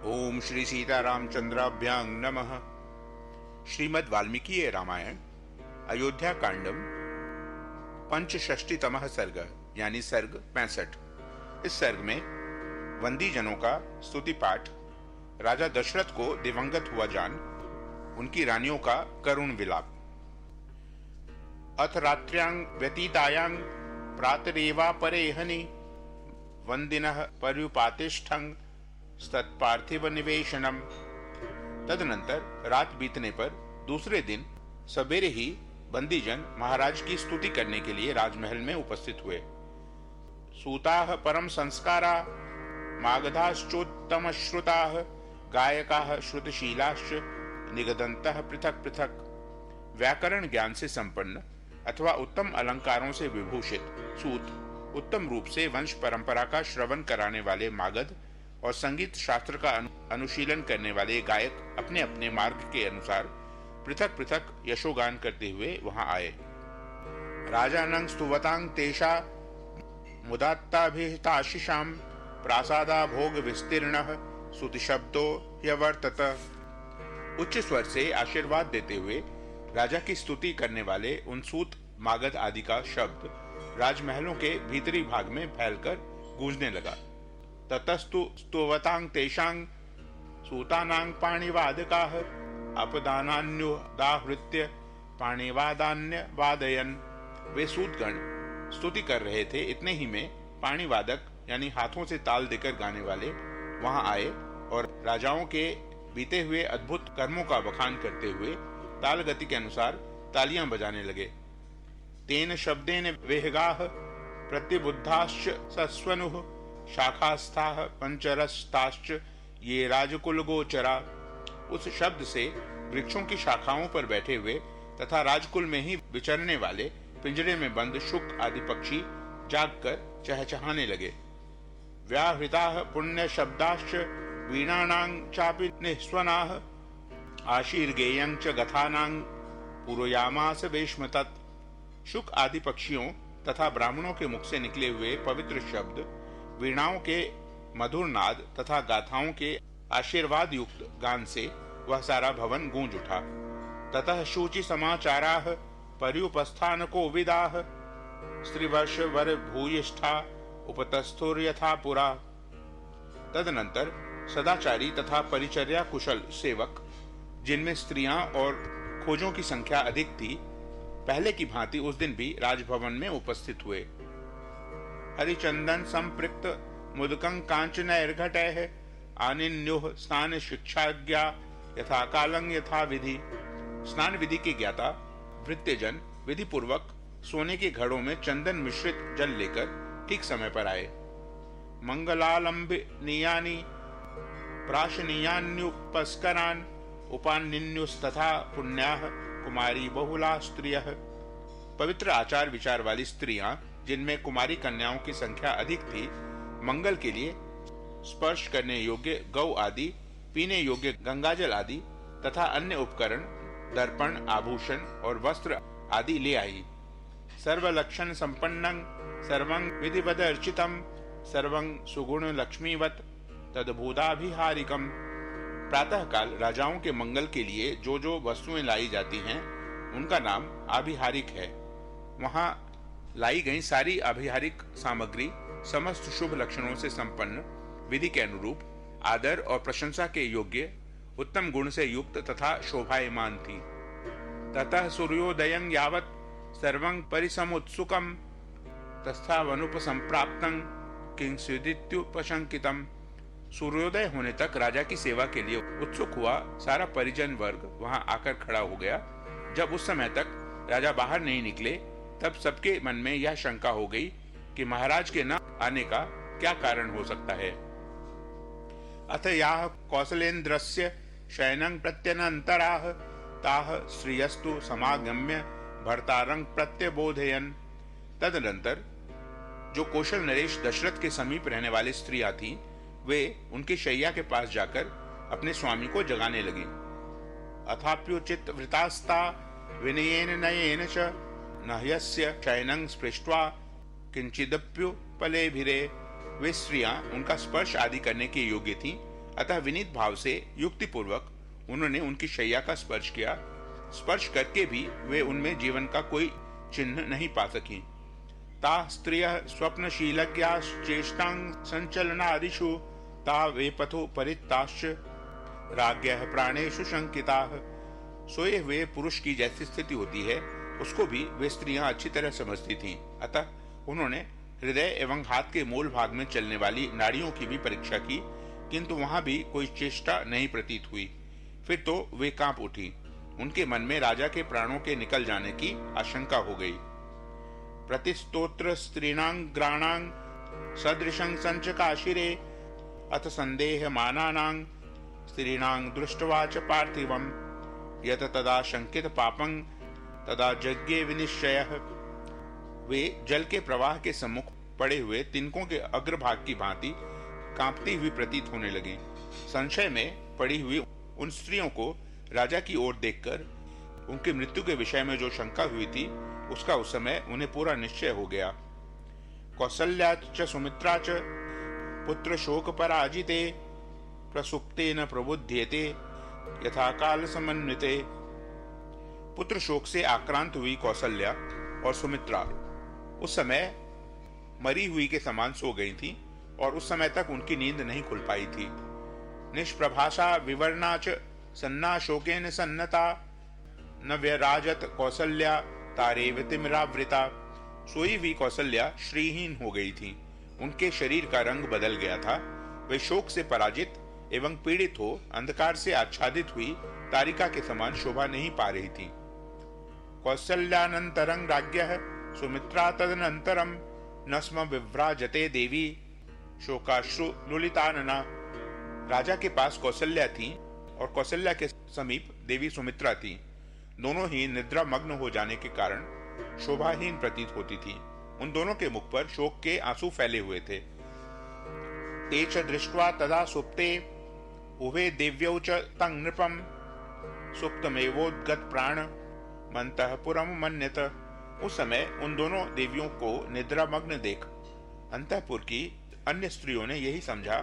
ओम श्री सीतारामचंद्राभ्यां नमः। श्रीमद् वाल्मीकि रामायण अयोध्या कांडम पंचषष्टितमः सर्ग यानी सर्ग 65। इस सर्ग में वंदी जनों का स्तुति पाठ, राजा दशरथ को दिवंगत हुआ जान, उनकी रानियों का करुण विलाप। अथ रात्र्यां व्यतीतायां प्रातरेवापरेहनि वंदिनः पर्युपातिष्ठं तत्पार्थिव निवेशनम। तदनंतर रात बीतने पर दूसरे दिन सवेरे ही बंदीजन महाराज की स्तुति करने के लिए राजमहल में उपस्थित हुए। सूताः परम संस्कारा मागधाश्चोत्तम श्रुताः गायकाः श्रुतशीलाश्च निगदन्तः पृथक पृथक। व्याकरण ज्ञान से संपन्न अथवा उत्तम अलंकारों से विभूषित सूत, उत्तम रूप से वंश परंपरा का श्रवण कराने वाले मागध और संगीत शास्त्र का अनुशीलन करने वाले गायक अपने अपने मार्ग के अनुसार पृथक पृथक यशोगान करते हुए वहां आए। राजानं स्तुवतां तेषा मुदात्ताभिहिताशिषां प्रासादा भोग विस्तीर्णः स्तुतिशब्दो ह्यवर्तत। उच्च स्वर से आशीर्वाद देते हुए राजा की स्तुति करने वाले उन सूत, मागध आदि का शब्द राजमहलों के भीतरी भाग में फैलकर गूंजने लगा। ततस्तु स्तुवतां तेषां सूतानां पाणिवादकाः अपदानान्युदाहृत्य पाणिवादान्य वादयन्। वे सूतगण स्तुति कर रहे थे, इतने ही में पाणिवादक यानी हाथों से ताल देकर गाने वाले वहां आए और राजाओं के बीते हुए अद्भुत कर्मों का बखान करते हुए ताल गति के अनुसार तालियां बजाने लगे। तेन शब्देन वेहगाः प्रतिबुद्धाश्च सस्वनुः शाखास्थाः पंचरस्ताश्च ये राजकुल गोचरा। उस शब्द से वृक्षों की शाखाओं पर बैठे हुए तथा राजकुल में ही विचरने वाले पिंजरे में बंद शुक आदि पक्षी जागकर चहचहाने लगे। व्याहृताः पुण्य शब्दाश्च वीणानां चापि निस्वनाः आशीर्गेयं च गथानां पूरयामास वेश्मतत्। शुक आदि पक्षियों तथा ब्राह्मणों के मुख से निकले हुए पवित्र शब्द, वीणाओं के मधुर नाद तथा गाथाओं के आशीर्वाद युक्त गान से वह सारा भवन गूंज उठा। ततः शुचि समाचाराः पर्युपस्थान को विदाः स्त्रीवर्ष वर भूयिष्ठा उपतस्थुर यथा पुरा। तदनंतर सदाचारी तथा परिचर्या कुशल सेवक, जिनमें स्त्रियां और खोजों की संख्या अधिक थी, पहले की भांति उस दिन भी राजभवन में उपस्थित हुए। हरिचंदन संपृक्त मुदकं कांचनैर्घटैः आनिन्युः स्नान शिक्षाज्ञा यथा कालं यथा विधि। स्नान विधि के ज्ञाता भृत्यजन विधि पूर्वक सोने के घड़ों में चंदन मिश्रित जल लेकर ठीक समय पर आए। मंगलालंबनीयानि प्राशनीयान्युपस्करान् उपानिन्युस्तथा पुण्याः कुमारी बहुला स्त्रियः। पवित्र आचार विचार वाली स्त्रियां, जिनमें कुमारी कन्याओं की संख्या अधिक थी, मंगल के लिए स्पर्श करने योग्य गौ आदि, पीने योग्य गंगाजल आदि तथा अन्य उपकरण, दर्पण, आभूषण और वस्त्र आदि ले आई। सर्वलक्षण संपन्नं सर्वं विधिवद अर्चितं सर्वं सुगुण लक्ष्मीवत तद्भूताभिहारिकम। प्रातःकाल राजाओं के मंगल के लिए जो जो वस्तुएं लाई जाती हैं, उनका नाम आभिहारिक है। वहां लाई गई सारी आभिहारिक सामग्री समस्त शुभ लक्षणों से संपन्न, विधि के अनुरूप, आदर और प्रशंसा के योग्य, उत्तम गुण से युक्त तथा शोभायमान थी। ततः सूर्योदयं यावत् सर्वं परिसमुत्सुकं तस्थावनुपसंप्राप्तं किंचिदित्युपशंकितम्। सूर्योदय होने तक राजा की सेवा के लिए उत्सुक हुआ सारा परिजन वर्ग वहां आकर खड़ा हो गया। जब उस समय तक राजा बाहर नहीं निकले, तब सबके मन में यह शंका हो गई कि महाराज के न आने का क्या कारण हो सकता है। अथ याः कौसलेन्द्रस्य शयनं प्रत्यनन्तराः ताः श्रियस्तु समागम्य भर्तारं प्रत्यबोधयन्। तदनंतर जो कौशल नरेश दशरथ के समीप रहने वाली स्त्रियां थीं, वे उनकी शैया के पास जाकर अपने स्वामी को जगाने लगी। अथाप्युचित वृतास्ता विनयेन नयेन च नह्यस्य शयनं स्पृष्ट्वा किंचिदप्युपलेभिरे। वे स्त्रियां उनका स्पर्श आदि करने के योग्य थीं, अतः विनीत भाव से युक्तिपूर्वक उन्होंने उनकी शैया का स्पर्श किया। स्पर्श करके भी वे उनमें जीवन का कोई चिन्ह नहीं पा सकी। ता स्त्रियः स्वप्नशीलज्ञाश्चेष्टां संचलनादिषु ता वे पथो परित्ताश्च राज्ञः प्राणेषु शंकिताः। सोए हुए पुरुष की जैसी स्थिति होती है उसको भी वे स्त्रियां अच्छी तरह समझती थीं। अतः उन्होंने हृदय एवं हाथ के मूल भाग में चलने वाली नाड़ियों की भी परीक्षा की, किंतु वहां भी कोई चेष्टा नहीं प्रतीत हुई। फिर तो वे कांप उठी। उनके मन में राजा के प्राणों के निकल जाने की आशंका हो गई। प्रतिस्तोत्र स्त्रीणां ग्राणां सदृशं संचकाशिरे अथ संदेह मानानां स्त्रीणां दृष्ट्वा च पार्थिवं यत तदा शंकित पापं तदा जज्ञे विनिश्चयः। वे जल के प्रवाह के सम्मुख पड़े हुए तिनकों के अग्रभाग की भांति कांपती हुई प्रतीत होने लगी। संशय में पड़ी हुई उन स्त्रियों को राजा की ओर देखकर उनकी मृत्यु के विषय में जो शंका हुई थी उसका उस समय उन्हें पूरा निश्चय हो गया। कौसल्या च सुमित्रा च पुत्र शोक पराजिते प्रसुप्तेन प्रबुध्येते यथा काल समन्विते। पुत्र शोक से आक्रांत हुई कौसल्या और सुमित्रा उस समय मरी हुई के समान सो गई थी और उस समय तक उनकी नींद नहीं खुल पाई थी। निष्प्रभाषा विवर्णा च सन्ना शोकेन सन्नता न व्यराजत कौसल्या तारेव तिमिरावृता। सोई हुई कौसल्या श्रीहीन हो गई थी। उनके शरीर का रंग बदल गया था। वे शोक से पराजित एवं पीड़ित हो अंधकार से आच्छादित हुई तारिका के समान शोभा नहीं पा रही थी। कौसल्यानंतरं राज्ञः सुमित्रा तदनंतरम न स्म विव्राजते देवी शोकाश्रु लुलितानना। राजा के पास कौसल्या थी और कौसल्या के समीप देवी सुमित्रा थी। दोनों ही निद्रा मग्न हो जाने के कारण शोभाहीन प्रतीत होती थी। उन दोनों के मुख पर शोक के आंसू फैले हुए थे। ते च दृष्ट्वा तदा सुप्ते उभे देव्यौ च तं नृपं सुप्तमेवोद्गत प्राण मंतःपुरम मन्यत। उस समय उन दोनों देवियों को निद्रा मग्न देख अंतःपुर की अन्य स्त्रियों ने यही समझा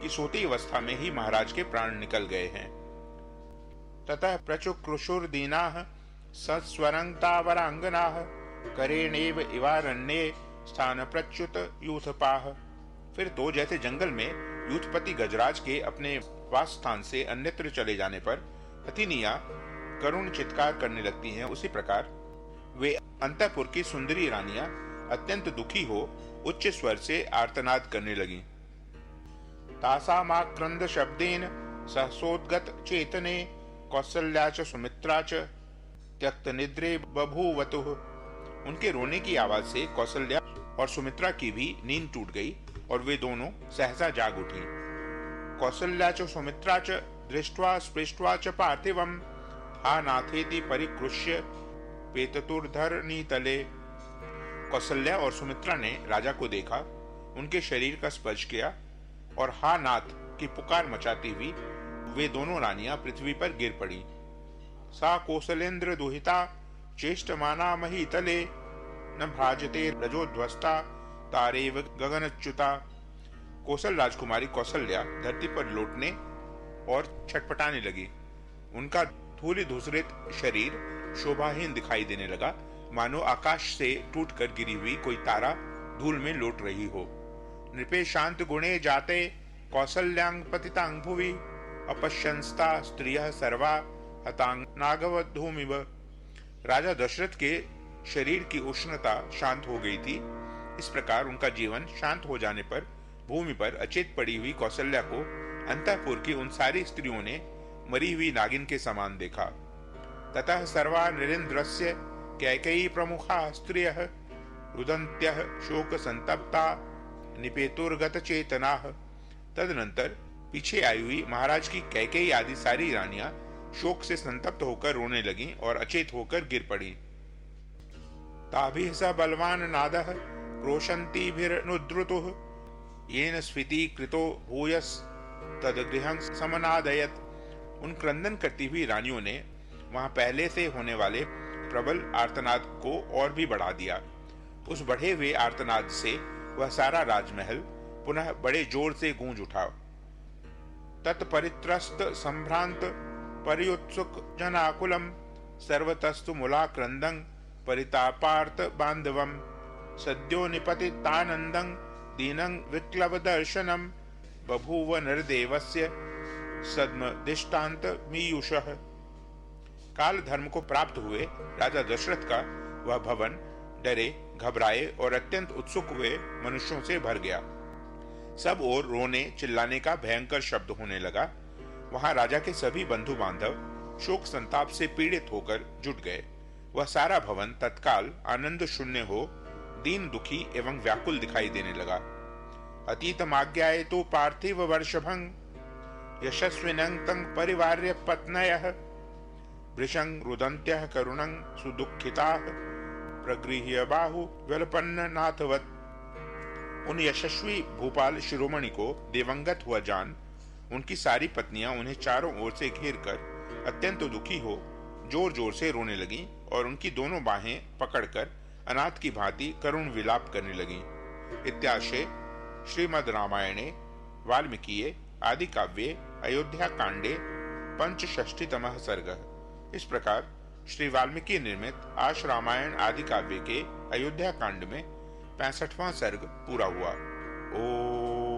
कि सोती अवस्था में ही महाराज के प्राण निकल गए हैं। ततः प्रचुक्रुशुर्दीनाः सस्वरंतावरांगनाः करेणेव इवारण्ये स्थान प्रच्युत यूथपाः। फिर तो जैसे जंगल में यूथपति गजराज के अपने वास स्थान से अन्यत्र चले जाने पर हथिनियां करुण चित्कार करने लगती हैं, उसी प्रकार वे अंतःपुर की सुंदरी रानियां अत्यंत दुखी हो उच्च स्वर से आर्तनाद करने लगी। तासामाक्रंद शब्देन सहसोद्गत चेतने कौसल्या च सुमित्रा च त्यक्त निद्रे बभूवतुः। उनके रोने की आवाज से कौसल्या और सुमित्रा की भी नींद टूट गई और वे दोनों सहसा जाग उठी। कौसल्या च सुमित्रा च दृष्ट्वा स्पृष्ट्वा च पार्थिवं हा नाथेति परिकृष्य पेततुर्धरणीतले। कौसल्या और सुमित्रा ने राजा को देखा, उनके शरीर का स्पर्श किया और हा नाथ की पुकार मचाती हुई वे दोनों रानियां पृथ्वी पर गिर पड़ी। सा कौसलेन्द्र दुहिता चेष्टमाना महीतले न भ्राजते रजोध्वस्ता तारेव गगनच्युता। कौशल राजकुमारी कौसल्या धरती पर लौटने और छटपटाने लगी। उनका धूलि धूसरित शरीर शोभाहीन दिखाई देने लगा, मानो आकाश से टूटकर गिरी हुई कोई तारा धूल में लौट रही हो। नृपे शांत गुणे जाते कौसल्यां पतितां भुवि अपश्यंस्ता स्त्रियः सर्वा हतांग नागवधूमिव। राजा दशरथ के शरीर की उष्णता शांत हो गई थी। इस प्रकार उनका जीवन शांत हो जाने पर भूमि पर अचेत पड़ी हुई कौसल्या को अंतःपुर की उन सारी स्त्रियों ने मरी हुई नागिन के समान देखा। ततः सर्वा नरेंद्रस्य कैकेयी प्रमुखा स्त्रियः रुदन्त्यः शोक संतप्ता निपेतुर्गत चेतनाः। तदनंतर पीछे आई हुई महाराज की कैकेयी आदि सारी रानियां शोक से संतप्त होकर रोने लगीं और अचेत होकर गिर पड़ी। ताभिः स बलवान नादः क्रोशन्तीभिरनुद्रुतुः येन स्फीति कृतो भूयस् तद्गृहं समनादयत्। उन क्रंदन करती हुई रानियों ने वहां पहले से होने वाले प्रबल आर्तनाद को और भी बढ़ा दिया। उस बढ़े हुए आर्तनाद से वह सारा राजमहल पुनः बड़े जोर से गूंज उठा। तत्परित्रस्त संभ्रांत परियुत्सुक जनाकुलम सर्वतस्तु मूलाक्रंदं परितापार्त बांधवम सद्यो निपतितानंदं दीनं विक्लव दर्शनम बभूव नरदेवस्य सद्म दिष्टांत मीयुषः। काल धर्म को प्राप्त हुए राजा दशरथ का वह भवन डरे, घबराए और अत्यंत उत्सुक हुए मनुष्यों से भर गया। सब ओर रोने चिल्लाने का भयंकर शब्द होने लगा। वहां राजा के सभी बंधु बांधव शोक संताप से पीड़ित होकर जुट गए। वह सारा भवन तत्काल आनंद शून्य हो दीन दुखी एवं व्याकुल दिखाई देने लगा। अतीतमाज्ञाये तो पार्थिव वर्षभंग यशस्विनं तं परिवार्य पत्नयः वृषं रुदन्त्यः करुणं सुदुःखिताः प्रगृह्य बाहु व्यलपन्न नाथवत्। उन यशस्वी भूपाल शिरोमणि को दिवंगत हुआ जान उनकी सारी पत्नियां उन्हें चारों ओर से घेर कर अत्यंत दुखी हो जोर जोर से रोने लगी और उनकी दोनों बाहें पकड़कर अनाथ की भांति करुण विलाप करने लगी। इत्याशे श्रीमद् रामायणे वाल्मीकिये आदि काव्ये अयोध्या कांडे पंचषष्टितमः सर्गः। इस प्रकार श्री वाल्मीकि निर्मित आश रामायण आदि काव्य के अयोध्या कांड में 65वां सर्ग पूरा हुआ। ओ